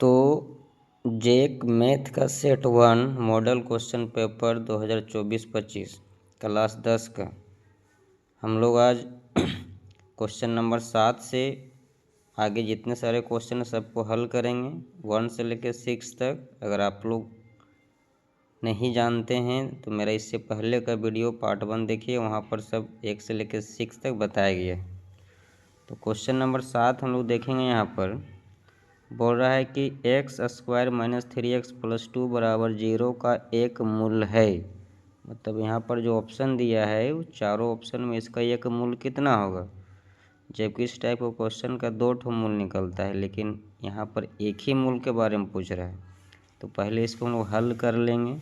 तो जेक मैथ का set 1 model question paper 2024-25 class 10 का हम लोग आज क्वेश्चन नंबर 7 से आगे जितने सारे क्वेश्चन सबको हल करेंगे 1 से लेकर 6 तक। अगर आप लोग नहीं जानते हैं तो मेरा इससे पहले का वीडियो पार्ट 1 देखिए, वहाँ पर सब 1 से लेकर 6 तक बताया गया है। तो क्वेश्चन नंबर 7 हम लोग देखेंगे। यहाँ पर बोल रहा है कि x² - 3x + 2 = 0 का एक मूल है। मतलब यहाँ पर जो ऑप्शन दिया है वो चारों ऑप्शन में इसका एक मूल कितना होगा, जबकि इस टाइप का क्वेश्चन का 2 ठो मूल निकलता है, लेकिन यहाँ पर एक ही मूल के बारे में पूछ रहा है। तो पहले इसको हम लोग हल कर लेंगे।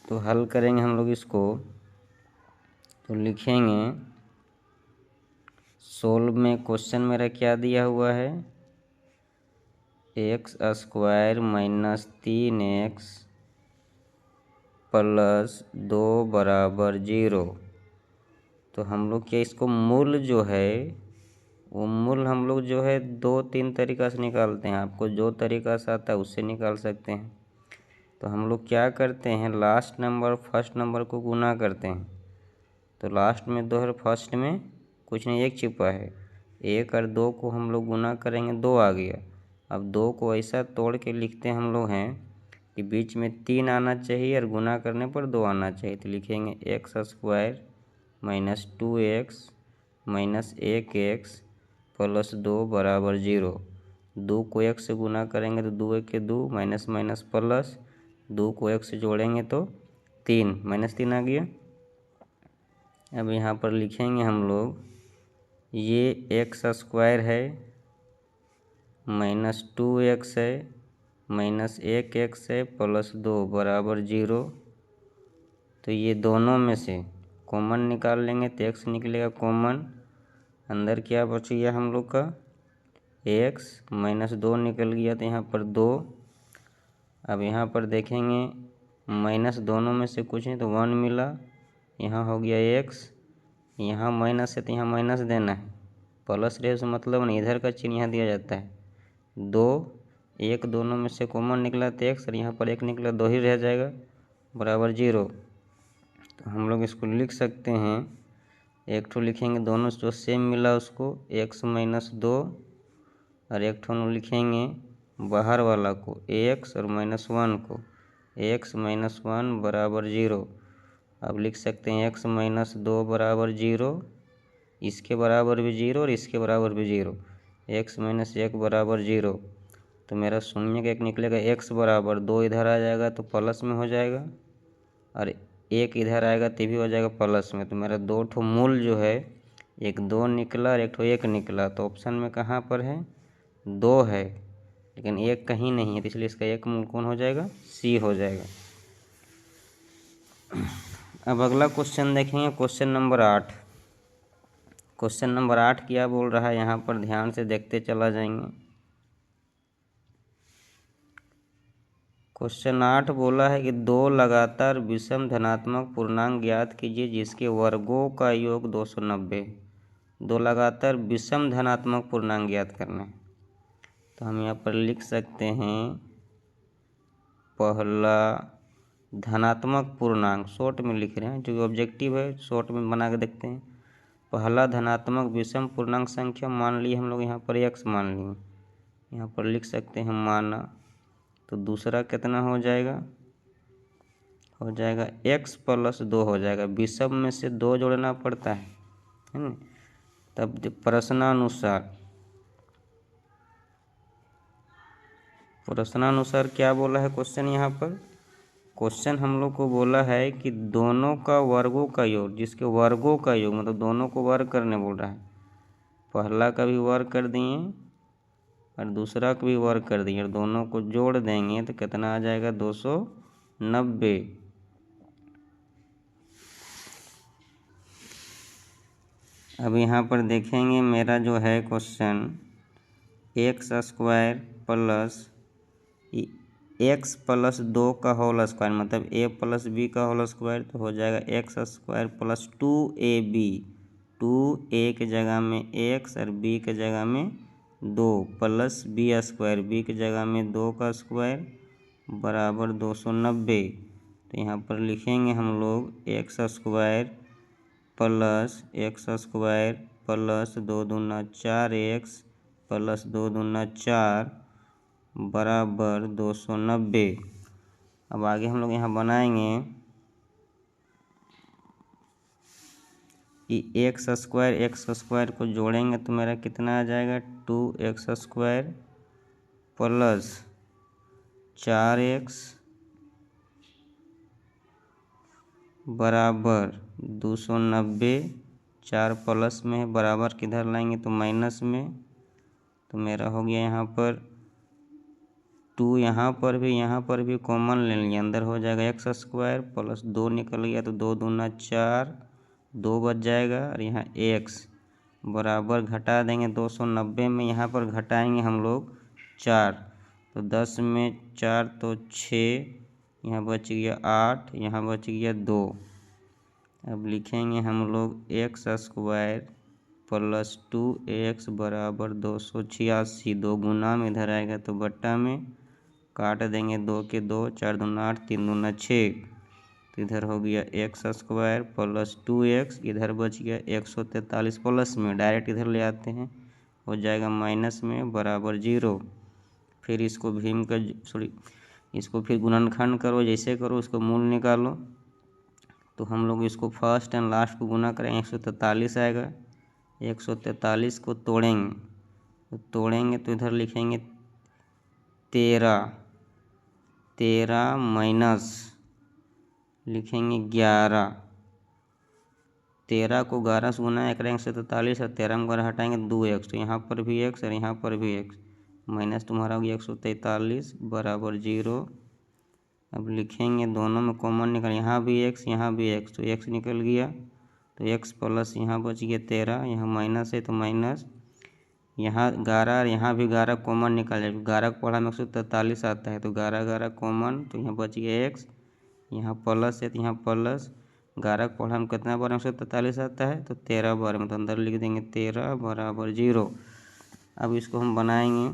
तो हल करेंगे हम लोग इसको, तो लिखेंगे सोल्व में। क्वेश्चन मेरा क्या दिया हुआ है, x² - 3x + 2 = 0। तो हम लोग क्या इसको मूल जो है वो मूल हम लोग जो है 2-3 तरीक़ा से निकालते हैं। आपको जो तरीक़ा से आता है उससे निकाल सकते हैं। तो हम लोग क्या करते हैं, लास्ट नंबर फर्स्ट नंबर को गुना करते हैं। तो लास्ट में 2 है, फर्स्ट में कुछ नहीं, 1 छिपा है। 1 और 2 को हम लोग गुना करेंगे, 2 आ गया। अब 2 को ऐसा तोड़ के लिखते हम लोग हैं कि बीच में 3 आना चाहिए और गुना करने पर 2 आना चाहिए। तो लिखेंगे x² - 2x - 1x + 2 = 0। 2 को 1 से गुना करेंगे तो 2 1 2 माइनस माइनस प्लस, 2 को 1 से जोड़ेंगे तो 3 -3 आ गया। अब यहाँ पर लिखेंगे हम लोग ये x² है -2x है -1x है + 2 = 0। तो ये दोनों में से कॉमन निकाल लेंगे तो x निकलेगा कॉमन। अंदर क्या बच गया हम लोग का, x -2 निकल गया, तो यहाँ पर 2। अब यहाँ पर देखेंगे माइनस दोनों में से कुछ नहीं तो 1 मिला, यहाँ हो गया x, यहाँ माइनस है तो यहाँ माइनस देना है, प्लस रहे से मतलब नहीं, इधर का चिन्ह यहाँ दिया जाता है। 2 1 दोनों में से कॉमन निकला तो x और यहाँ पर 1 निकला, 2 ही रह जाएगा बराबर 0। तो हम लोग इसको लिख सकते हैं, एक ठो लिखेंगे दोनों जो सेम मिला उसको x - 2 और एक ठो लिखेंगे बाहर वाला को x और -1 को x - 1 = 0। अब लिख सकते हैं x - 2 = 0, इसके बराबर भी 0 और इसके बराबर भी 0, x - 1 = 0। तो मेरा शून्य का 1 निकलेगा, x = 2 इधर आ जाएगा तो प्लस में हो जाएगा और 1 इधर आएगा तो भी हो जाएगा प्लस में। तो मेरा 2 ठो मूल जो है, एक 2 निकला और एक ठो 1 निकला। तो ऑप्शन में कहाँ पर है, 2 है, लेकिन 1 कहीं नहीं है, तो इसलिए इसका एक मूल कौन हो जाएगा, C हो जाएगा। अब अगला क्वेश्चन देखेंगे, क्वेश्चन नंबर 8। क्वेश्चन नंबर 8 क्या बोल रहा है, यहाँ पर ध्यान से देखते चला जाएंगे। क्वेश्चन 8 बोला है कि 2 लगातार विषम धनात्मक पूर्णांक ज्ञात कीजिए जिसके वर्गों का योग 290। 2 लगातार विषम धनात्मक पूर्णांक ज्ञात करना है। तो हम यहाँ पर लिख सकते हैं पहला धनात्मक पूर्णांक, शॉर्ट में लिख रहे हैं, जो ऑब्जेक्टिव है शॉर्ट में बना के देखते हैं। पहला धनात्मक विषम पूर्णांक संख्या मान ली हम लोग, यहाँ पर x मान लिए, यहाँ पर लिख सकते हैं माना। तो दूसरा कितना हो जाएगा, हो जाएगा x + 2 हो जाएगा। विषम में से 2 जोड़ना पड़ता है ना। तब प्रश्नानुसार क्या बोला है क्वेश्चन, यहाँ पर क्वेश्चन हम लोग को बोला है कि दोनों का वर्गों का योग, जिसके वर्गों का योग मतलब दोनों को वर्ग करने बोल रहा है। पहला का भी वर्ग कर दिए और दूसरा का भी वर्ग कर दिए और दोनों को जोड़ देंगे तो कितना आ जाएगा, 290। अब यहाँ पर देखेंगे मेरा जो है क्वेश्चन x² + x + 2 का होल स्क्वायर मतलब a + b का होल स्क्वायर, तो हो जाएगा x² + 2ab। 2a के जगह में x और b के जगह में 2 प्लस बी स्क्वायर, बी की जगह में 2 का स्क्वायर बराबर 290। तो यहाँ पर लिखेंगे हम लोग एक्स स्क्वायर प्लस 2 दूना 4x प्लस 2 दूना 4 बराबर 290। अब आगे हम लोग यहाँ बनाएंगे कि एक्स स्क्वायर को जोड़ेंगे तो मेरा कितना आ जाएगा 2x स्क्वायर प्लस 4x बराबर 290। 4 प्लस में है, बराबर किधर लाएंगे तो माइनस में। तो मेरा हो गया यहाँ पर 2, यहाँ पर भी कॉमन ले लिया, अंदर हो जाएगा एक्स स्क्वायर प्लस 2 निकल गया तो 2 दूना 4, 2 बच जाएगा। और यहाँ एक्स बराबर घटा देंगे 290 में, यहाँ पर घटाएंगे हम लोग 4, तो 10 में 4 तो 6, यहाँ बच गया 8, यहाँ बच गया 2। अब लिखेंगे हम लोग एक्स स्क्वायर प्लस 2x बराबर 286। 2 गुना में इधर आएगा तो बट्टा में, काट देंगे 2 के 2, 4 दूना 8, 3 दूना 6। तो इधर हो गया एक्स स्क्वायर प्लस 2x, इधर बच गया 143 प्लस में, डायरेक्ट इधर ले आते हैं, हो जाएगा माइनस में बराबर 0। फिर इसको इसको फिर गुणनखंड करो, जैसे करो उसको मूल निकालो। तो हम लोग इसको फर्स्ट एंड लास्ट को गुना करेंगे, 143 आएगा। 143 को तोड़ेंगे तो इधर लिखेंगे 13 माइनस लिखेंगे 11। 13 को 11 से गुना करेंगे 143 और 13 में 11 हटाएंगे 2x, तो यहाँ पर भी x और यहाँ पर भी x, माइनस तुम्हारा हो गया 143 बराबर 0। अब लिखेंगे दोनों में कॉमन निकल, यहाँ भी x यहाँ भी x, तो x निकल गया तो x प्लस यहाँ बच गया 13, यहाँ माइनस है तो माइनस, यहाँ 11 और यहाँ भी 11 कॉमन निकल जाए, 11 को पढ़ा में 143 आता है तो 11 कॉमन, तो यहाँ बच गया x, यहाँ प्लस है तो यहाँ प्लस, 11 को पढ़ा में कितना बार 143 आता है तो 13 बार में, तो अंदर लिख देंगे 13 बराबर 0। अब इसको हम बनाएंगे,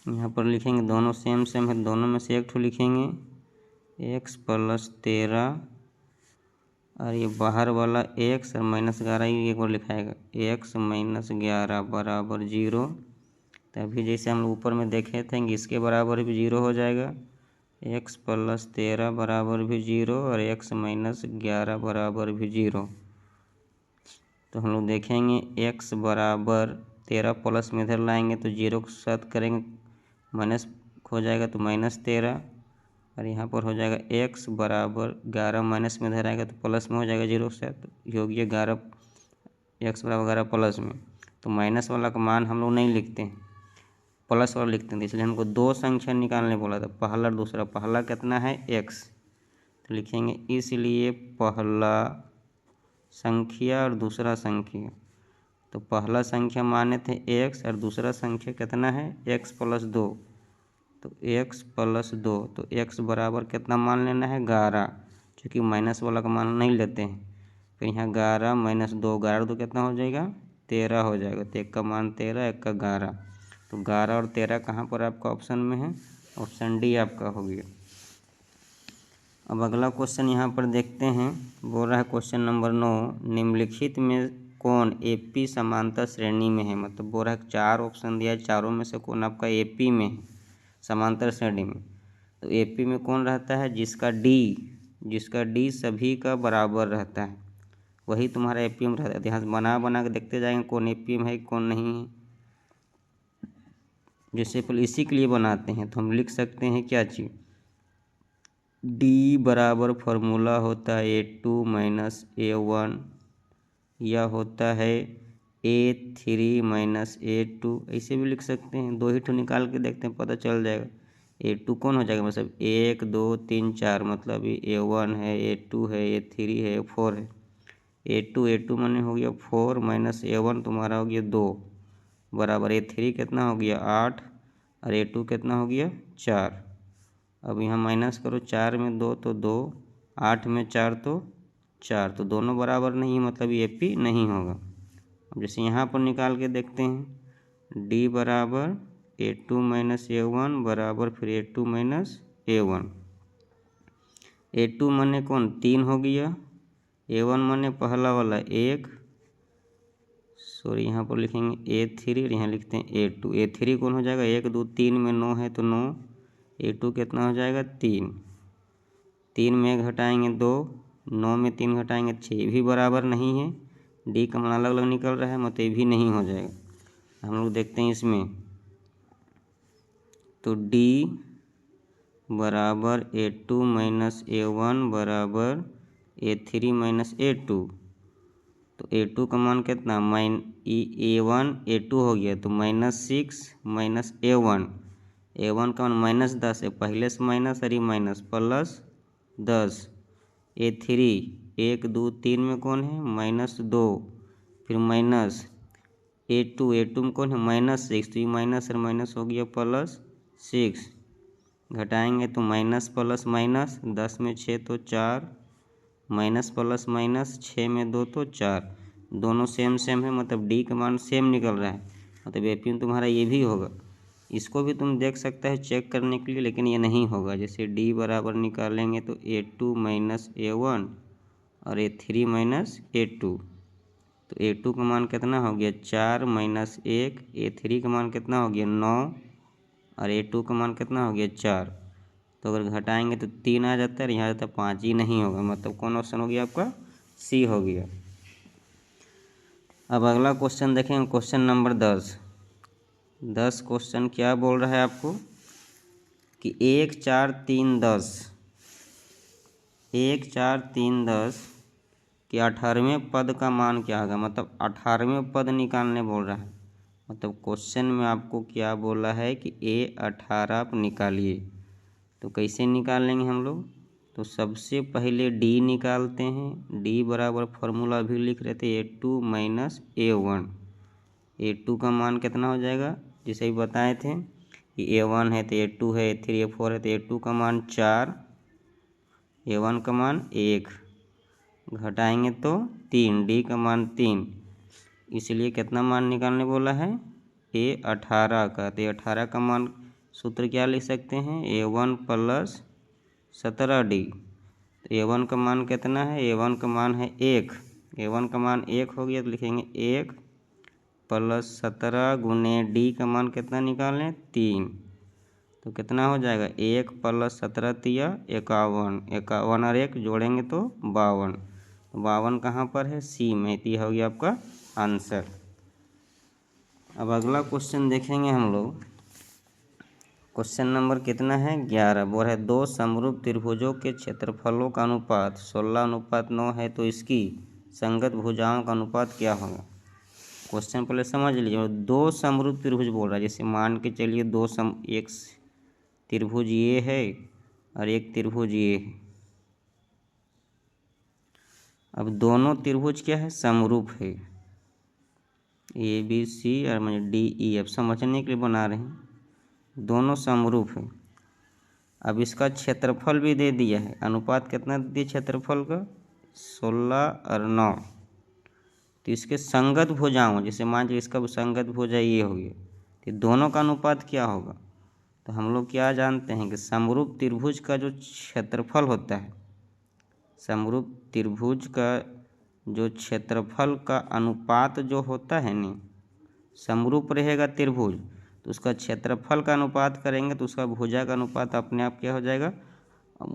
यहाँ पर लिखेंगे दोनों सेम है, दोनों में से एक ठो लिखेंगे x प्लस 13 और ये बाहर वाला x और माइनस 11 ये एक बार लिखाएगा, x माइनस 11 बराबर 0। तभी जैसे हम लोग ऊपर में देखे थे इसके बराबर भी 0 हो जाएगा, x प्लस 13 बराबर भी 0 और x माइनस 11 बराबर भी 0। तो हम लोग देखेंगे x बराबर 13 प्लस में इधर लाएंगे तो 0 के साथ करेंगे माइनस हो जाएगा तो माइनस 13, और यहाँ पर हो जाएगा x बराबर 11 माइनस में इधर आएगा तो प्लस में हो जाएगा 0 के साथ, हो गया 11, x बराबर 11 प्लस में। तो माइनस वाला का मान हम लोग नहीं लिखते हैं, प्लस वाला लिखते हैं, इसलिए हमको 2 संख्या निकालने बोला था, पहला और दूसरा। पहला कितना है x, तो लिखेंगे इसलिए पहला संख्या और दूसरा संख्या। तो पहला संख्या माने थे x और दूसरा संख्या कितना है x प्लस 2, तो x प्लस 2, तो x बराबर कितना मान लेना है 11, क्योंकि माइनस वाला का मान नहीं लेते हैं। फिर यहाँ 11 माइनस 2, 11 तो कितना हो जाएगा 13 हो जाएगा, तो एक का मान 13, एक का 11, तो 11 और 13 कहाँ पर आपका ऑप्शन में है, ऑप्शन डी आपका हो गया। अब अगला क्वेश्चन यहाँ पर देखते हैं, बोल रहा है क्वेश्चन नंबर 9, निम्नलिखित में कौन AP समांतर श्रेणी में है। मतलब बोल रहा है 4 ऑप्शन दिया है, चारों में से कौन आपका AP में है समांतर श्रेणी में। तो AP में कौन रहता है, जिसका D सभी का बराबर रहता है, वही तुम्हारा AP में रहता है। यहाँ बना के देखते जाएंगे कौन AP में है कौन नहीं है। जैसे पहले इसी के लिए बनाते हैं तो हम लिख सकते हैं क्या चीज़, D बराबर फॉर्मूला होता है A2 माइनस A1, या होता है A3 माइनस A2, ऐसे भी लिख सकते हैं। 2 ही ठो निकाल के देखते हैं, पता चल जाएगा। A2 कौन हो जाएगा, मतलब 1 2 3 4, मतलब ये A1 है, A2 है, A3 है, A4 है। A2 माने हो गया 4 माइनस A1 तुम्हारा हो गया 2 बराबर A3 कितना हो गया 8 और A2 कितना हो गया 4। अब यहाँ माइनस करो, 4 में 2 तो 2, 8 में 4 तो 4, तो दोनों बराबर नहीं, मतलब ये AP नहीं होगा। जैसे यहाँ पर निकाल के देखते हैं, डी बराबर A2 माइनस A1 बराबर फिर A2 माइनस A1। A2 माने कौन 3 हो गया, A1 माने पहला वाला 1, सॉरी यहाँ पर लिखेंगे A3 और यहाँ लिखते हैं A2। A3 कौन हो जाएगा 1 2 3 में 9 है तो 9, A2 कितना हो जाएगा 3, 3 में घटाएंगे 2, 9 में 3 घटाएंगे 6, भी बराबर नहीं है, डी का मान अलग अलग निकल रहा है, मतलब ये भी नहीं हो जाएगा। हम लोग देखते हैं इसमें, तो डी बराबर A2 माइनस A1 बराबर A3 माइनस A2। तो A2 का मान कितना A1 A2 हो गया, तो -6 माइनस A1, A1 का मान -10 है, पहले से माइनस और ये माइनस प्लस 10। A3 1 2 3 में कौन है -2, फिर माइनस A2 में कौन है -6, तो ये माइनस और माइनस हो गया +6, घटाएंगे तो माइनस प्लस माइनस, 10 में 6 तो 4, माइनस प्लस माइनस 6 में 2 तो 4, दोनों सेम सेम है, मतलब डी का मान सेम निकल रहा है, मतलब AP तुम्हारा ये भी होगा। इसको भी तुम देख सकते हो चेक करने के लिए, लेकिन ये नहीं होगा। जैसे डी बराबर निकालेंगे तो A2 माइनस A1 और A3 माइनस A2, तो A2 का मान कितना हो गया 4 माइनस 1, A3 का मान कितना हो गया 9 और A2 का मान कितना हो गया 4। तो अगर घटाएंगे तो 3 आ जाता है और यहाँ जाता है 5, ही नहीं होगा, मतलब कौन ऑप्शन हो गया आपका सी हो गया। अब अगला क्वेश्चन देखेंगे, क्वेश्चन नंबर 10 क्वेश्चन क्या बोल रहा है आपको कि 1 4 3 10 1 4 3 10 कि 18वें पद का मान क्या होगा, मतलब 18वें पद निकालने बोल रहा है। मतलब क्वेश्चन में आपको क्या बोला है कि A18 आप निकालिए, तो कैसे निकालेंगे हम लोग, तो सबसे पहले डी निकालते हैं। डी बराबर फॉर्मूला भी लिख रहे थे A2 माइनस A1। A2 का मान कितना हो जाएगा, जैसे ही बताए थे कि A1 है तो A2 है, A3 A4 है, तो A2 का मान 4, A1 का मान 1, घटाएंगे तो 3, डी का मान 3, इसलिए कितना मान निकालने बोला है A18 का। तो A18 का मान सूत्र क्या लिख सकते हैं A1 प्लस 17D। तो A1 का मान कितना है, A1 का मान है 1, A1 का मान 1 हो गया, तो लिखेंगे 1 प्लस 17 गुने डी का मान कितना निकालें 3, तो कितना हो जाएगा 1 प्लस 17 तिया 51, 51 और 1 जोड़ेंगे तो 52, 52 कहाँ पर है सी में, तो यह हो गया आपका आंसर। अब अगला क्वेश्चन देखेंगे हम लोग, क्वेश्चन नंबर कितना है 11। बोल है 2 समरूप त्रिभुजों के क्षेत्रफलों का अनुपात 16:9 है, तो इसकी संगत भुजाओं का अनुपात क्या होगा। क्वेश्चन पहले समझ लीजिए, 2 समरूप त्रिभुज बोल रहा है, जैसे मान के चलिए एक त्रिभुज ये है और एक त्रिभुज ये है। अब दोनों त्रिभुज क्या है समरूप है, ABC और DEF समझने के लिए बना रहे हैं, दोनों समरूप है। अब इसका क्षेत्रफल भी दे दिया है, अनुपात कितना दे दिया क्षेत्रफल का 16 और 9, तो इसके संगत भुजाओं, जैसे मान लीजिए इसका संगत भुजा ये हो गया, तो दोनों का अनुपात क्या होगा। तो हम लोग क्या जानते हैं कि समरूप त्रिभुज का जो क्षेत्रफल होता है, समरूप त्रिभुज का जो क्षेत्रफल का अनुपात जो होता है नहीं, समरूप रहेगा त्रिभुज तो उसका क्षेत्रफल का अनुपात करेंगे तो उसका भुजा का अनुपात अपने आप क्या हो जाएगा,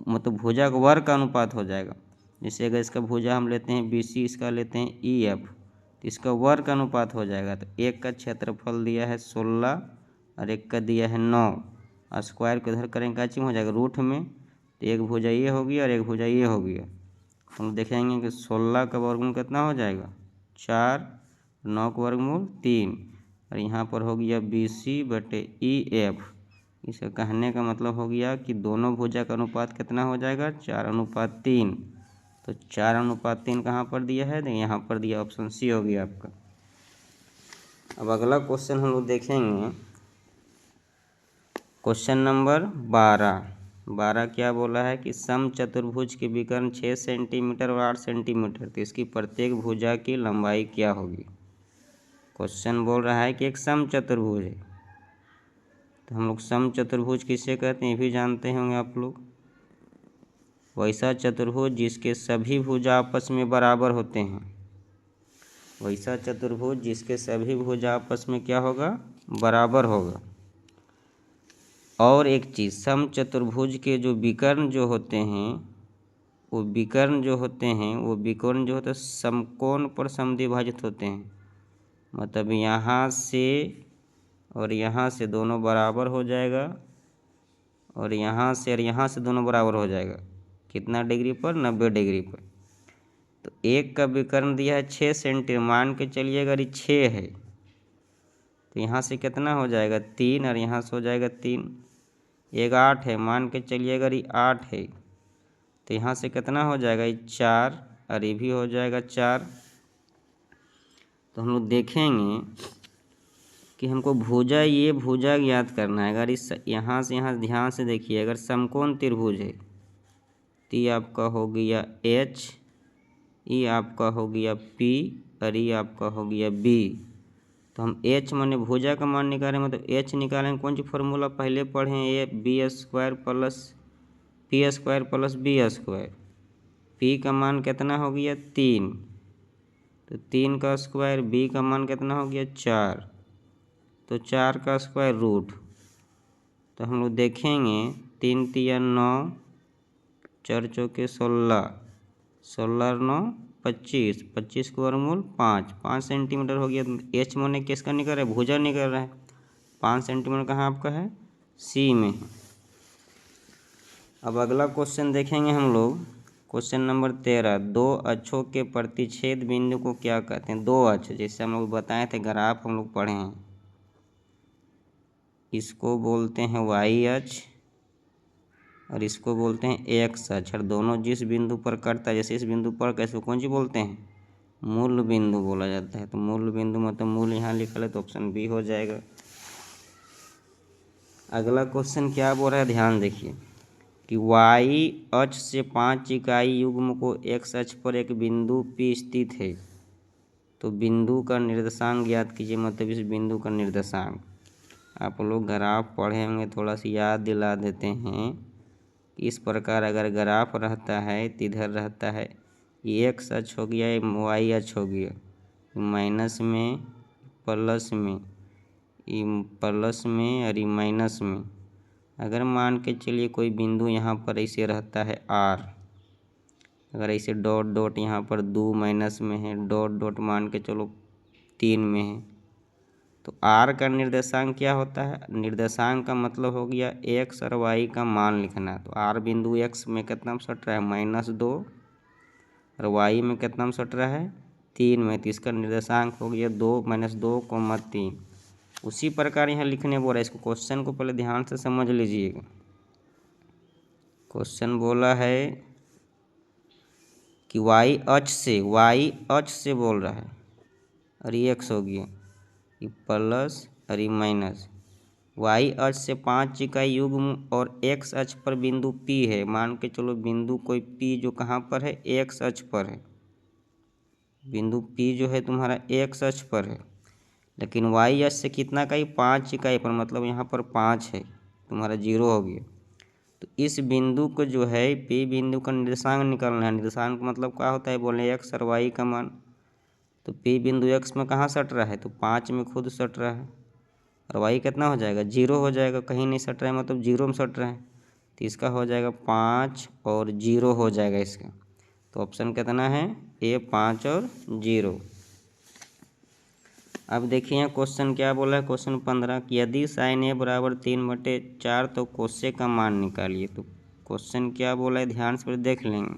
मतलब भुजा का वर्ग का अनुपात हो जाएगा। जैसे अगर इसका भुजा हम लेते हैं BC, इसका लेते हैं EF, तो इसका वर्ग का अनुपात हो जाएगा। तो एक का क्षेत्रफल दिया है 16 और एक का दिया है 9, स्क्वायर को इधर करेंगे क्या चीज हो जाएगा रूट में, तो एक भुजा ये हो गया और एक भुजा ये हो गया। हम देखेंगे कि 16 का वर्गमूल कितना हो जाएगा 4, 9 का वर्गमूल 3, और यहाँ पर हो गया BC/EF। इसका कहने का मतलब हो गया कि दोनों भुजा का अनुपात कितना हो जाएगा 4:3। तो 4:3 कहाँ पर दिया है, तो यहाँ पर दिया, ऑप्शन सी हो गया आपका। अब अगला क्वेश्चन हम लोग देखेंगे, क्वेश्चन नंबर 12 क्या बोला है कि समचतुर्भुज के विकर्ण 6 सेंटीमीटर और 8 सेंटीमीटर, तो इसकी प्रत्येक भुजा की लंबाई क्या होगी। क्वेश्चन बोल रहा है कि एक सम चतुर्भुज है, तो हम लोग सम चतुर्भुज किसे कहते हैं ये भी जानते होंगे आप लोग। वैसा चतुर्भुज जिसके सभी भुजा आपस में बराबर होते हैं, वैसा चतुर्भुज जिसके सभी भुजा आपस में क्या होगा, बराबर होगा। और एक चीज़, सम चतुर्भुज के जो विकर्ण जो होते हैं वो विकर्ण जो होते हैं समकोण पर समद्विभाजित होते हैं। मतलब यहाँ से और यहाँ से दोनों बराबर हो जाएगा, और यहाँ से और यहाँ से दोनों बराबर हो जाएगा। कितना डिग्री पर, 90 डिग्री पर। तो एक का विकर्ण दिया है 6 सेंटीमीटर, मान के चलिए अगर ये 6 है तो यहाँ से कितना हो जाएगा 3, और यहाँ से हो जाएगा 3। एक 8 है, मान के चलिए अगर ये 8 है तो यहाँ से कितना हो जाएगा ये 4, और ये भी हो जाएगा 4। तो हम लोग देखेंगे कि हमको भुजा, ये भुजा ज्ञात करना है। अगर इस यहाँ से ध्यान से देखिए, अगर समकोण त्रिभुज है तो ये आपका हो गया H, ये आपका हो गया P, और ये आपका हो गया B। तो हम H माने भुजा का मान निकालें, मतलब H निकालेंगे कौन सी फार्मूला पहले पढ़े हैं, B² plus P² plus B²। P का मान कितना हो गया 3, तो 3 का स्क्वायर। B का मान कितना हो गया 4, तो 4 का स्क्वायर रूट। तो हम लोग देखेंगे 3 तिया 9, 4 चौके 16, 16 9 25, 25 को वर्गमूल 5 सेंटीमीटर हो गया। H माने किसका निकल रहा है, भुजा निकल रहा है। 5 सेंटीमीटर कहाँ आपका है, C में है। अब अगला क्वेश्चन देखेंगे हम लोग, क्वेश्चन नंबर 13। दो अक्षों के प्रतिच्छेद बिंदु को क्या कहते हैं। दो अक्ष, जैसे हम लोग बताए थे, ग्राफ हम लोग पढ़े हैं, इसको बोलते हैं y अक्ष और इसको बोलते हैं x अक्ष। और दोनों जिस बिंदु पर कटता है, जैसे इस बिंदु पर कैसे कौन सी बोलते हैं, मूल बिंदु बोला जाता है। तो मूल बिंदु मतलब मूल यहाँ लिखा है, तो ऑप्शन बी हो जाएगा। अगला क्वेश्चन क्या बोल रहा है, ध्यान देखिए कि y अक्ष से 5 इकाई युग्म को x अक्ष पर एक बिंदु P स्थित है, तो बिंदु का निर्देशांक ज्ञात कीजिए। मतलब इस बिंदु का निर्देशांक, आप लोग ग्राफ पढ़े होंगे, थोड़ा सा याद दिला देते हैं। इस प्रकार अगर ग्राफ रहता है तो इधर रहता है ये x अक्ष हो गया, ये y अक्ष हो गया, माइनस में प्लस में, ये प्लस में और ये माइनस में। अगर मान के चलिए कोई बिंदु यहाँ पर ऐसे रहता है R, अगर ऐसे डॉट डॉट यहाँ पर 2 माइनस में है, डॉट डॉट मान के चलो 3 में है, तो R का निर्देशांक क्या होता है, निर्देशांक का मतलब हो गया x और y का मान लिखना। तो R बिंदु x में कितना में सट रहा है, -2, और y में कितना में सट रहा है, 3 में। तो इसका निर्देशांक हो गया 2 - 2, 3। उसी प्रकार यहाँ लिखने बोला है। इसको क्वेश्चन को पहले ध्यान से समझ लीजिएगा। क्वेश्चन बोला है कि y अक्ष से बोल रहा है, और ये x हो गया, ये प्लस और ये माइनस। y अक्ष से 5 इकाई युग्म और x अक्ष पर बिंदु P है। मान के चलो बिंदु कोई P जो कहाँ पर है, x अक्ष पर है। बिंदु P जो है तुम्हारा x अक्ष पर है, लेकिन y अक्ष से कितना इकाई, 5 इकाई पर, मतलब यहाँ पर 5 है, तुम्हारा 0 हो गया। तो इस बिंदु को जो है P बिंदु का निर्देशांक निकालना है। निर्देशांक मतलब क्या होता है, बोले x और y का मान। तो P बिंदु x में कहाँ सट रहा है, तो 5 में खुद सट रहा है, और y कितना हो जाएगा, 0 हो जाएगा। कहीं नहीं सट रहा है, मतलब 0 में सट रहा है, तो इसका हो जाएगा 5 और 0 हो जाएगा इसका। तो ऑप्शन कितना है, A 5 और 0। अब देखिए यहाँ क्वेश्चन क्या बोला है, क्वेश्चन 15 कि यदि साइन A बराबर 3/4 तो कोसे का मान निकालिए। तो क्वेश्चन क्या बोला है, ध्यान से देख लेंगे।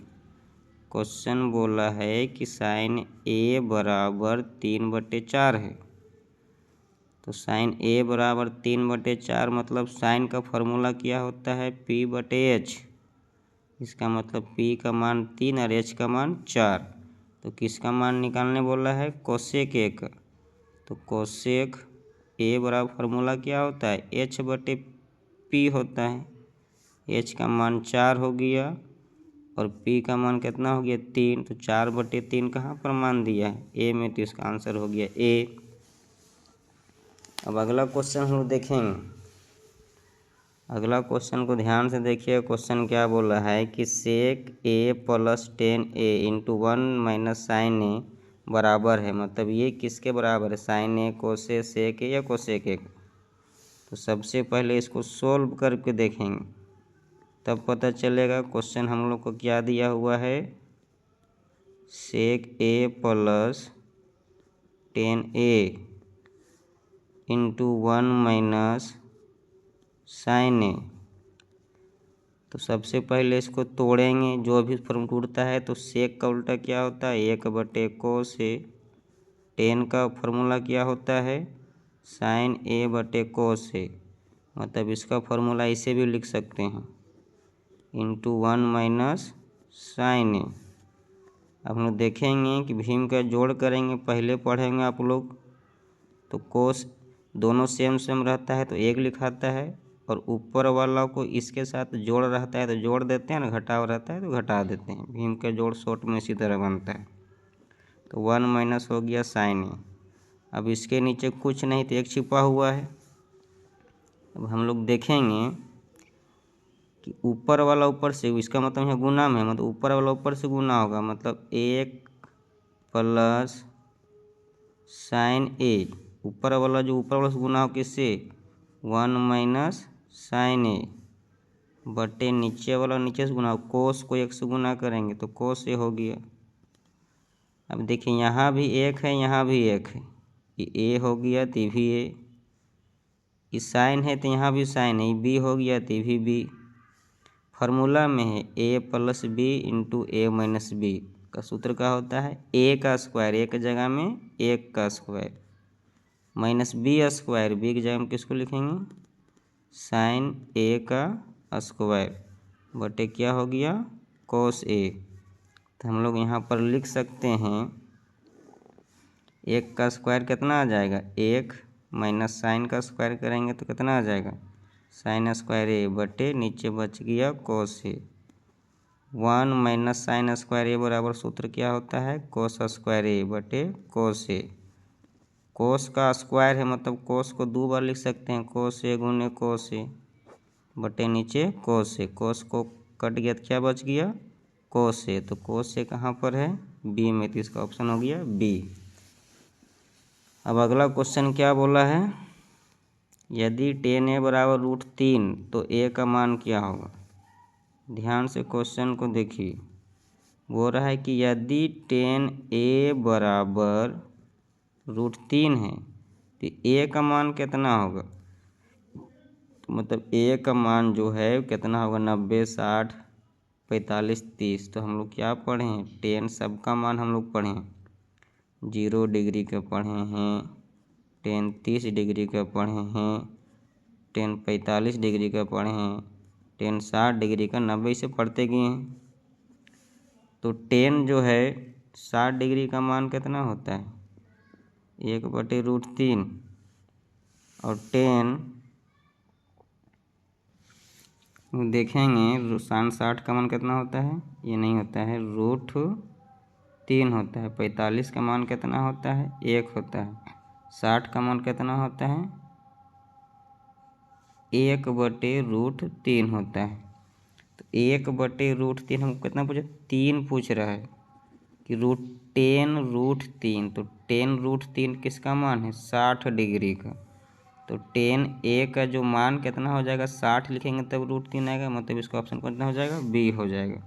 क्वेश्चन बोला है कि साइन A बराबर 3/4 है। तो साइन A बराबर 3/4 मतलब साइन का फॉर्मूला क्या होता है, P/H। इसका मतलब P का मान 3 और H का मान 4। तो किसका मान निकालने बोला है, कोसेक A का। तो कोसेक A बराबर फार्मूला क्या होता है, H/P होता है। H का मान 4 हो गया और P का मान कितना हो गया, 3। तो 4/3 कहाँ पर मान दिया है, A में, तो इसका आंसर हो गया A। अब अगला क्वेश्चन हम लोग देखेंगे। अगला क्वेश्चन को ध्यान से देखिए। क्वेश्चन क्या बोला है कि sec A plus 10a into 1 minus sine A बराबर है, मतलब ये किसके बराबर है, साइन ए कोसे सेक ए या कोसेक ए। तो सबसे पहले इसको सोल्व करके देखेंगे तब पता चलेगा। क्वेश्चन हम लोग को क्या दिया हुआ है, sec A plus 10a into 1 minus sine A. तो सबसे पहले इसको तोड़ेंगे, जो भी फॉर्म टूटता है तो सेक का उल्टा क्या होता है, 1/cos ए। 10 का फॉर्मूला क्या होता है, साइन ए बटे कोस ए, मतलब इसका फॉर्मूला इसे भी लिख सकते हैं, इंटू 1 माइनस साइन ए। अब हम लोग देखेंगे कि भीम का जोड़ करेंगे, पहले पढ़ेंगे आप लोग। तो कोस दोनों सेम सेम रहता है तो एक लिखाता है, और ऊपर वाला को इसके साथ जोड़ रहता है तो जोड़ देते हैं ना, घटाव रहता है तो घटा देते हैं। भीम का जोड़ शॉर्ट में इसी तरह बनता है। तो 1 माइनस हो गया साइन ए। अब इसके नीचे कुछ नहीं तो एक छिपा हुआ है। अब हम लोग देखेंगे कि ऊपर वाला ऊपर से, इसका मतलब यहाँ गुना में है, मतलब ऊपर वाला ऊपर से गुना होगा, मतलब 1 प्लस साइन ए। ऊपर वाला जो ऊपर वाला से गुना हो किससे, 1 माइनस साइन ए बटे नीचे वाला नीचे से गुना हो, कोस को 1 से गुना करेंगे तो कोस ए हो गया। अब देखिए यहाँ भी 1 है, यहाँ भी 1 है, ये ए हो गया तो भी ए। ये साइन है तो यहाँ भी साइन है, ये बी हो गया तो भी बी। फार्मूला में है ए प्लस बी इंटू ए माइनस बी का सूत्र क्या होता है, ए का स्क्वायर, एक जगह में 1 का square, minus B square, B की जगह में किसको लिखेंगे, साइन ए का स्क्वायर बटे क्या हो गया, कोस ए। तो हम लोग यहाँ पर लिख सकते हैं 1 का स्क्वायर कितना आ जाएगा, 1 माइनस साइन का स्क्वायर करेंगे तो कितना आ जाएगा, साइन स्क्वायर ए बटे नीचे बच गया कोस ए। 1 माइनस साइन स्क्वायर ए बराबर सूत्र क्या होता है, कोस स्क्वायर ए बटे कोस ए। कोस का स्क्वायर है मतलब कोस को 2 बार लिख सकते हैं, कोस ए गुने कोस ए बटे नीचे कोस ए। कोस को कट गया तो क्या बच गया, कोस ए। तो कोस ए कहाँ पर है, बी में, तो इसका ऑप्शन हो गया बी। अब अगला क्वेश्चन क्या बोला है, यदि 10a बराबर √3 तो a का मान क्या होगा। ध्यान से क्वेश्चन को देखिए। बोल रहा है कि यदि 10a बराबर √3 है तो a का मान कितना होगा, तो मतलब a का मान जो है कितना होगा, 90, 60, 45, 30। तो हम लोग क्या पढ़े हैं, 10 सबका मान हम लोग पढ़े हैं, 0 डिग्री का पढ़े हैं, 10 30 डिग्री का पढ़े हैं, 10 45 डिग्री का पढ़े हैं, 10 60 डिग्री का, 90 से पढ़ते गए हैं। तो 10 जो है 60 डिग्री का मान कितना होता है, 1/√3, और 10 देखेंगे साइन 60 का मान कितना होता है, ये नहीं होता है, √3 होता है। 45 का मान कितना होता है, 1 होता है। 60 का मान कितना होता है, 1/√3 होता है। तो 1/√3 हमको कितना पूछा, 3 पूछ रहा है कि √10√3। तो 10√3 किसका मान है, 60 डिग्री का। तो 10a का जो मान कितना हो जाएगा, 60 लिखेंगे तब √3 आएगा, मतलब इसका ऑप्शन कितना हो जाएगा, बी हो जाएगा।